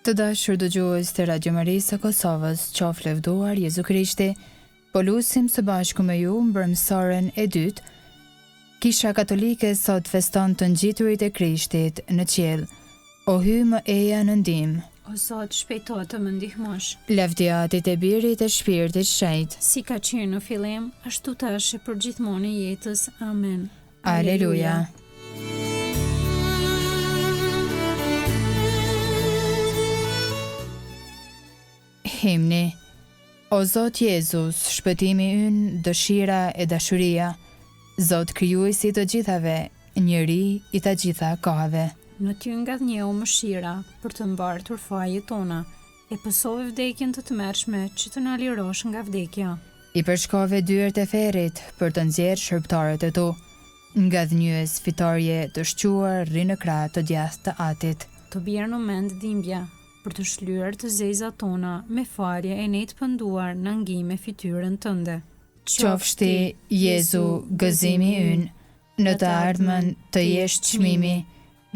Të dashur dëgjues të Radio Marisë së Kosovës, qoftë lëvduar Jezu Krishti. Po lusim së bashku me ju mbrëmsorën e dytë. Kisha Katolike sot feston të ngjiturit e Krishtit në qiell. O hy më eja në ndihmë. O Zot, shpejto të më ndihmosh. Lavdiatit e Birit e Shpirtit Shenjtë. Si ka qenë në fillim, ashtu tash e për gjithmonë e jetës. Amen. Aleluja. Himni. O Zot Jezus, shpëtimi ynë, dëshira e dashuria, Zot krijuesi të gjithave, njeri i të gjitha kohave. Në ty nga dhënjeu mëshira për të mbartur fajet tona, e pësove vdekjen të tmerrshme që të na lirosh nga vdekja. I përshkove dyert e ferrit për të nxjerrë shërbëtarët e tu, nga dhënjues fitorje të shquar rri në krah të djathtë të Atit. Të bjerë në mend dhimbja, për të shlyer të zezat tona me farje e ne të pënduar në ngime fytyrën tënde. Qofshti, Jezu, gëzimi ynë, në të ardhmen të jesh çmimi,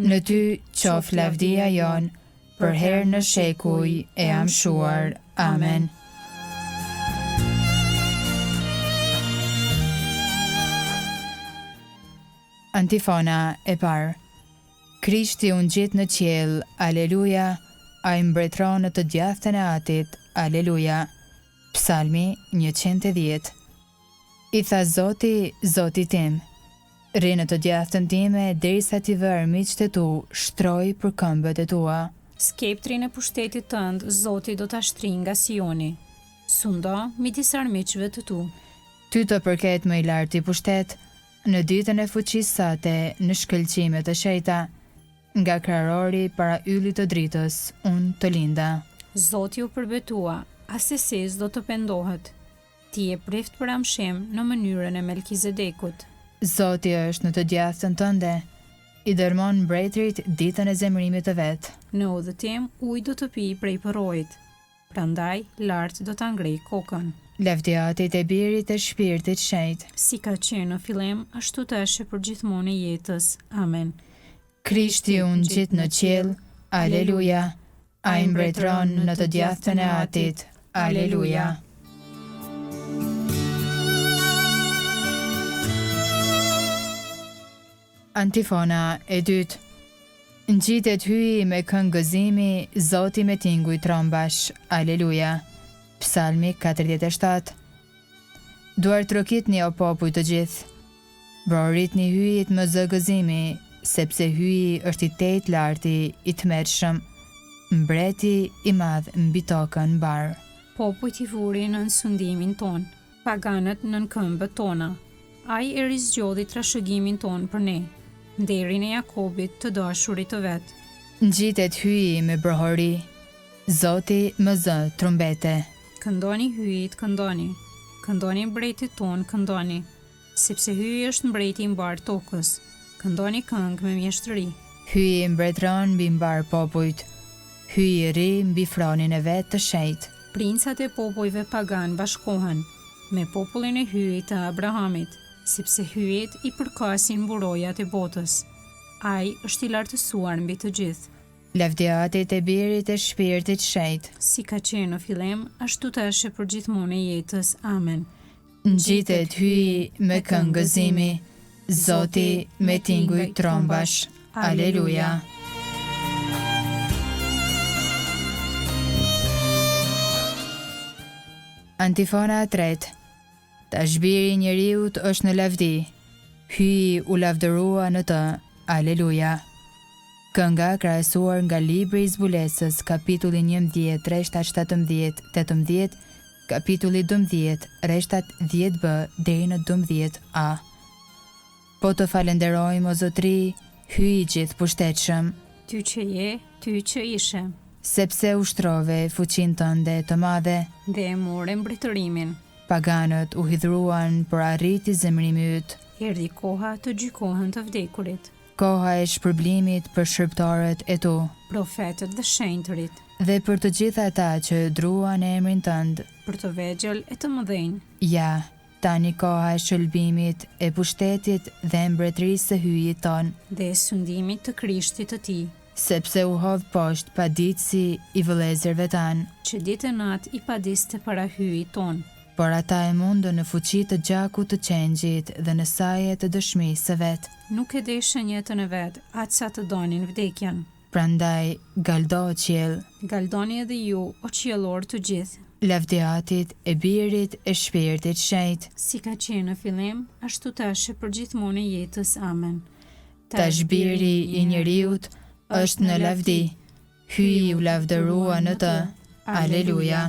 në ty qof lavdia jon, për herë në shekuj e amshuar. Amen. Antifona e parë. Krishti u ngjit në qiell, aleluja, ai mbretëron në të djathtën e Atit, aleluja. Psalmi 110. I tha Zoti, Zoti tim, rri në të djathtën time derisa t'i vër miqtë e tu, shtroj për këmbët e tua. Skeptrin e pushtetit tënd, Zoti do ta shtri nga Sioni. Sundo midis armiqve të tu. Ty të përket më i larti pushtet, në ditën e fuqisë sate, në shkëlqime të shejta, nga krarori para yllit të dritës, unë të linda. Zoti u përbetua, asesis do të pendohet. Ti e prift për amshem në mënyrën e Melkizedekut. Zoti është në të djathtën tënde, i dërmon mbretërit ditën e zemrimit të vet. Në udhëtim ujë do të pi prej përrojit, prandaj lart do ta ngrej kokën. Lavdiatit e Birit e Shpirtit Shenjtë. Si ka qenë në fillim, ashtu tash e për gjithmonë e jetës. Amen. Krishti u ngjit në qiell, aleluja. Ai mbretëron në të djathtën e Atit, aleluja. Antifona e dytë. Ngjitet hyi me këngë gëzimi, Zoti me tinguj trombash, aleluja. Psalmi 47. Duar trokitni o popuj të gjithë, broritni hyjit më zë gëzimi, sepse hyi është i tetë larti i tmerrshëm, mbreti i madh mbi tokën mbar. Popujt i vurin në sundimin ton, paganët në këmbët tona. Ai e rizgjodhi trashëgimin ton për ne, nderin e Jakobit të dashurit të vet. Ngjitet hyi me brohori, Zoti më zë trumbete. Këndoni hyjit, këndoni, këndoni mbretit ton, këndoni, sepse hyi është mbreti i mbar tokës. Këndoni këngë me mjeshtëri. Hyi mbretëron mbi mbar popujt, hyi ri mbi fronin e vet të shenjtë. Princat e popujve pagan bashkohen me popullin e hyjit të Abrahamit, sepse hyjit i përkasin mburojat e botës. Ai është i lartësuar mbi të gjithë. Lavdiatit e Birit e Shpirtit Shenjtë. Si ka qenë në fillim, ashtu tash e për gjithmonë e jetës. Amen. Ngjitet hyi me këngë gëzimi, Zoti me tinguj trombash, aleluja. Antifona e tretë. Tash biri i njeriut është në lavdi, hyi u lavdërua në të, aleluja. Kënga krahasuar nga libri i zbulesës, kapitulli 11, rreshtat 17-18, kapitulli 12, rreshtat 10b deri në 12a. Po të falenderojmë o Zotri, hyj gjithë pushtetshëm, Ty që je, ty që ishe, sepse ushtrove fuqinë tënde të madhe. dhe e more mbretërimin. Paganët u hidhruan për arriti zemrimi yt. Erdhi koha të gjykohen të vdekurit, Koha e shpërblimit për shërbëtorët e tu, profetët dhe shenjtërit, dhe për të gjitha ata që druan emrin tënd. për të vegjël e të mëdhenj. Ja, tani koha e shëlbimit, e pushtetit dhe mbretërisë së hyjit ton. Dhe e sundimit të Krishtit të Tij. sepse u hodh poshtë paditësi i vëllezërve tanë, që ditë e natë i padiste para hyjit ton. por ata e mundën në fuqi të gjakut të qengjit dhe në saje të dëshmisë së vet. Nuk e deshën jetën e vet, aq sa të donin vdekjen. Prandaj galdo o qiell, Galdoni edhe ju, o qiellor të gjithë, lavdiatit e birit e shpirtit shenjt. si ka qenë në fillim, ashtu tash e përgjithmonë e jetës. Amen. Tash biri i njeriut është në lavdi, hyji u lavdërua në të. Aleluja.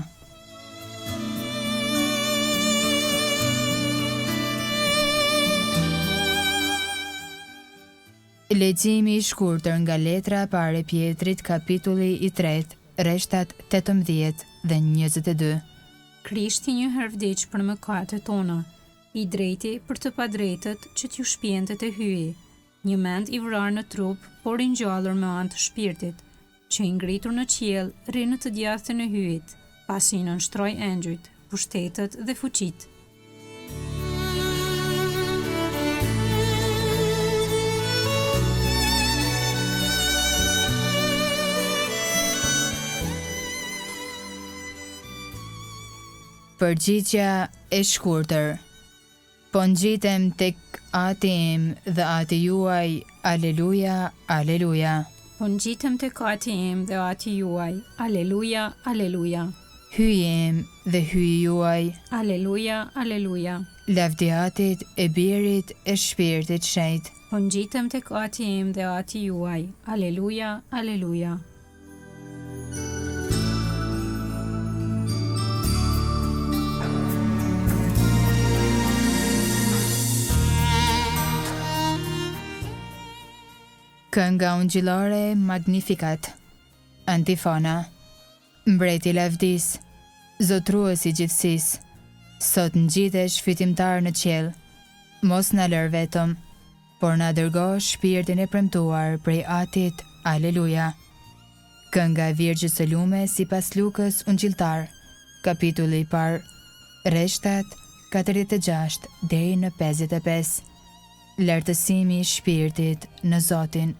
Leximi i shkurtër nga letra e parë e Pjetrit, kapitulli i 3, rreshtat 18 dhe 22. Krishti një herë vdiq për mëkatet tona, i drejti për të padrejtët që t'ju shpjente të hyji, një mend i vrarë në trup, por i ngjallur me anë të shpirtit, që i ngritur në qiell rri në të djathtën e hyjit, pasi i nënshtroi engjujt, pushtetet dhe fuqitë. Përgjigja e shkurtër. Po ngjitem tek Ati im dhe Ati juaj, aleluja, aleluja. Po ngjitem tek Ati im dhe Ati juaj, aleluja, aleluja. Hyji im dhe hyji juaj, Aleluja, aleluja. lavdiatit e birit e shpirtit shenjt. Po ngjitem tek Ati im dhe Ati juaj, aleluja, aleluja. Kënga ungjillore Magnificat. Antifona. Mbreti i lavdis, zotruesi i gjithësisë, sot ngjitesh fitimtar në qiell. Mos na lër vetëm, por na dërgo shpirtin e premtuar prej Atit. Aleluja. Kënga e Virgjës së Lume sipas Lukës ungjilltar, kapitulli i parë, rreshtat 46 deri në 55. Lartësimi i shpirtit në Zotin.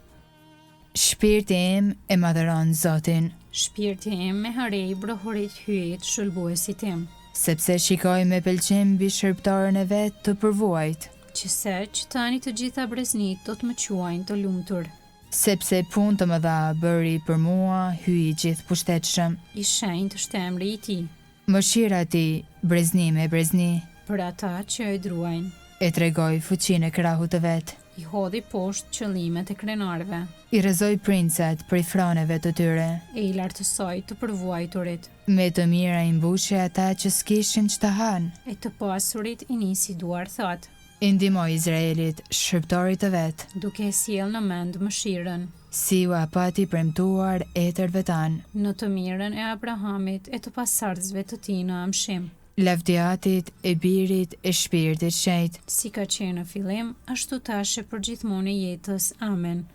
Shpirti im e madhëron Zotin, Shpirti im me harej brohorit hyjit shëlbuesit tim, sepse shikoj me pëlqim mbi shërbëtorën e vet të përvuajt, që tani të gjitha breznit do të më quajnë të lumtur. sepse punë të mëdha bëri për mua, hyi gjithë pushtetshëm. I shenjtë është emri i tij, Mëshira ti, brezni me brezni, për ata që e druajnë. e tregoj fuqinë e krahut të vet. I hodhi poshtë qëllimet e krenarëve, I rrezoi princat prej froneve të tyre. e i lartësoi të përvuajturit, Me të mira i mbushi ata që s'kishin ç'ta hanë. e të pasurit i nisi duar thatë, I ndihmoi Izraelit, shërbëtorit të vet, duke e sjell në mend mëshirën, si u apati premtuar etërve tanë. në të mirën e Abrahamit e të pasardhësve të tij në amshim, Lavdiatit e birit e shpirtit shenjt. si ka qenë në fillim, ashtu tash e përgjithmonë e jetës. Amen.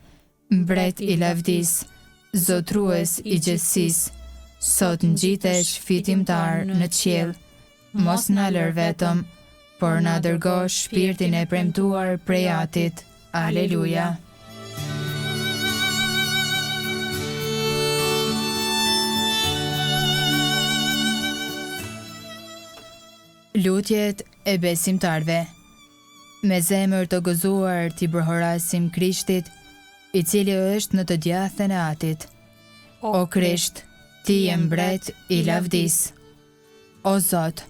Mbret i lavdis, zotrues i gjithësisë, sot ngjitesh fitimtar në qiell. Mos na lër vetëm, por na dërgo shpirtin e premtuar prej Atit. Aleluja. Lutjet e besimtarve. Me zemër të gëzuar t'i brohorasim Krishtit, i cili është në të djathtën e Atit. O Krisht, ti je mbret i lavdis. O Zot,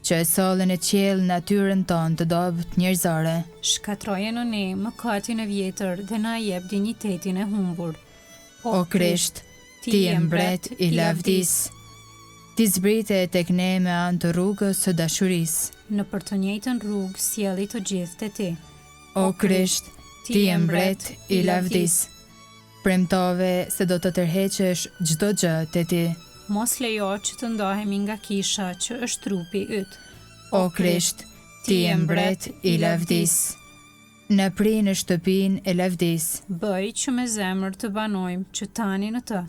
që e sollën e qiell natyrën tonë të dobët njerëzore, shkatroje në ne mëkatin e vjetër dhe na jep dinjitetin e humbur. o Krisht, ti je mbret i lavdis. Ti zbrite tek ne me anë të rrugës së dashurisë. Në për të njëjtën rrugë sjelli të gjithë te ti. O Krisht, ti je mbret i lavdis. Premtove se do të tërheqësh çdo gjë te ti. Mos lejo që të ndahemi nga kisha që është trupi yt. O Krisht, ti je mbret i lavdis. Na pri në shtëpinë e lavdis. Bëj që me zemër të banojmë që tani në të.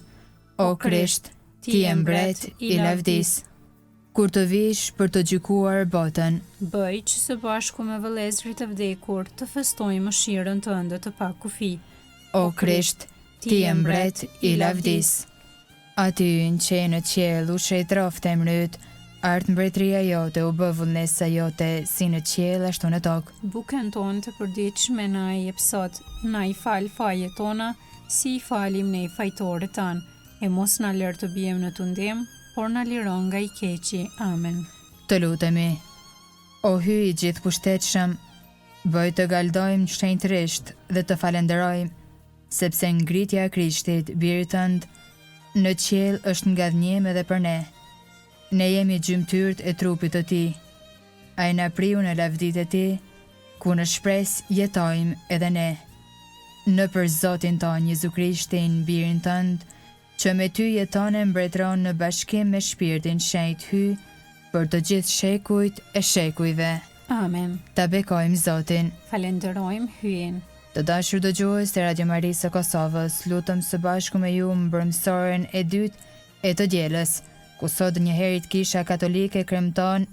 O Krisht, ti je mbret i lavdis. Kur të vish për të gjykuar botën, Bëj që së bashku me vëllezërit e vdekur të festojmë mëshirën tënde të pa kufi. o Krisht, Ti e mbret i lavdis. Aty në që në qiell u shejt rafte mryt, art mbretëria jote u bë vullnesa jote si në qiell ashtu në tokë. Bukën tonë të përditshme na i jep sot, na i fal fajet tona, si i falim ne fajtorët tanë, e mos na lër të bijem në tundim, por na liron nga i keqi. Amen. Të lutemi. O hy i gjithë pushtetshëm, bëj të galdojmë shenjtërisht dhe të falenderojmë, sepse ngritja e Krishtit, birit tënd, në qiell është nga dhëniem edhe për ne. Ne jemi gjymtyrt e trupit të tij. Ai na priu në lavditë e tij, ku në shpresë jetojmë edhe ne. Në për Zotin ton Jezu Krishtin, birin tënd, që me ty jeton e mbretëron në bashkim me Shpirtin Shenjt hy, për të gjithë shekujt e shekujve. Amen. Ta bekojmë Zotin. Falenderojmë hyen. Të dashur dëgjues të Radio Marisë së Kosovës, lutëm së bashku me ju mbrëmsorën e dytë e të dielës, ku sot njëherit Kisha Katolike kremton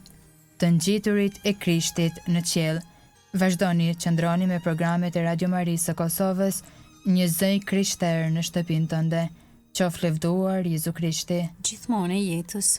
të ngjiturit e Krishtit në qiell. Vazhdoni të qëndroni me programet e Radio Marisë së Kosovës, një zëj krishterë në shtëpinë tënde. Qoftë lëvduar Jezu Krishti. Gjithmonë e jetës.